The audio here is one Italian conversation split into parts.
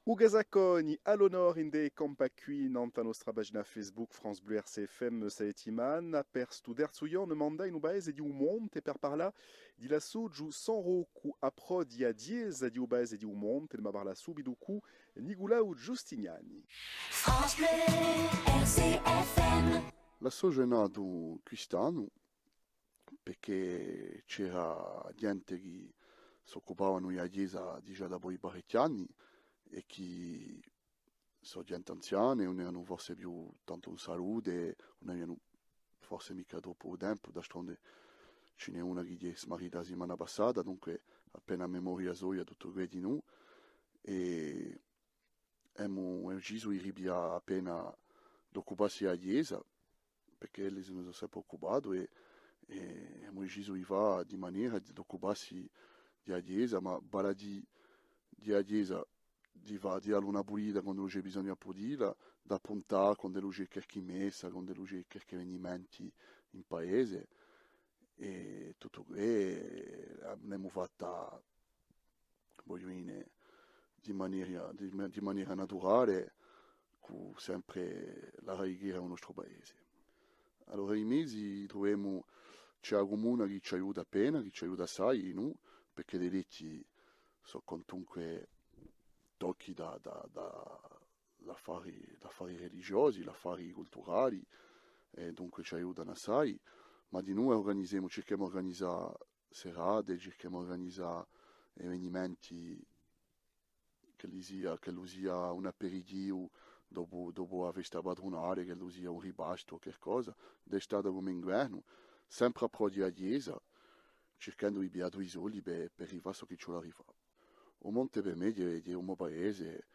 U Casacconi all'onore in dei campà qui nanta nostra pagina Facebook France Bleu RCFM Saetiman per studer suyon manda in ubaese di un monte per parla di la su giù son roku apro di a diez di ubaese di un monte ma parla subito cu Niculaiu Giustiniani. France Bleu RCFM. La soggiornato quest'anno perché c'era gente che si occupavano di chiesa già da poi parecchi anni e che sono gente anziane, non erano forse più tanto in salute, non avevano forse mica troppo tempo, d'altronde ce n'è una che è smarrita la settimana passata, dunque appena a memoria sua tutto quello di noi e abbiamo deciso di ripiare appena d'occuparsi della chiesa perché lei si è sempre occupato e abbiamo deciso di fare di maniera di occuparsi della chiesa, ma vale di chiesa di fare di una pulita quando c'è bisogno di pulire, da puntare quando c'è qualche messa, quando c'è qualche avvenimenti in paese e tutto questo l'abbiamo fatta voglio dire, di maniera naturale con sempre la preghiera del nostro paese. Allora i mesi troviamo c'è la comune che ci aiuta appena, che ci aiuta assai, no? Perché dei letti sono comunque tocchi da affari religiosi, da affari culturali, e dunque ci aiutano assai, ma di noi cerchiamo di organizzare serate, cerchiamo di organizzare avvenimenti che lo sia un aperitivo dopo la festa patronale, che lo sia un ripasto o qualcosa, d'estate come inverno, sempre a pro di chiesa, cercando di beato i soli per arrivare a ciò che ce la rifà. O Monte per me è un paese,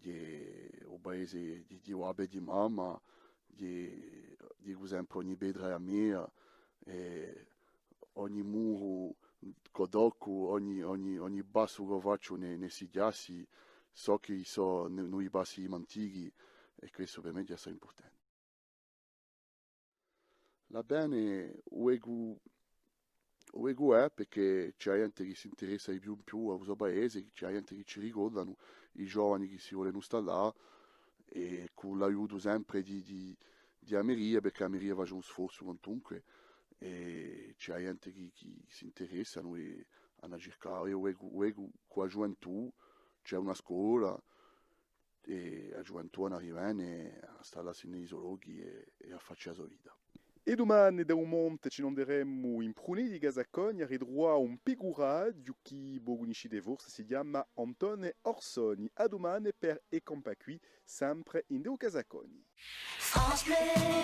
è un paese di uabe di mamma, di sempre ogni pedra a me, ogni muro codocco, ogni basso che faccio nei sigliassi, so che so noi passi antichi e questo per me è assai importante. La bene, o ego è perché c'è gente che si interessa di più in più a questo paese, c'è gente che ci ricordano, i giovani che si vogliono installare e con l'aiuto sempre di Ameria, perché Ameria fa un sforzo quantunque e c'è gente che si interessano e hanno cercato, io con la gioventù c'è una scuola e la gioventù arriva a stare nei zoologhi e a farci la sua vita. E domani da un monte ci nanderemo in pruni di Casacconi a ridroa un piguraggio che bogunisci de vorse si chiama Antone Orsoni. A domani per e campa qui sempre in Deu Casacconi. France Bleu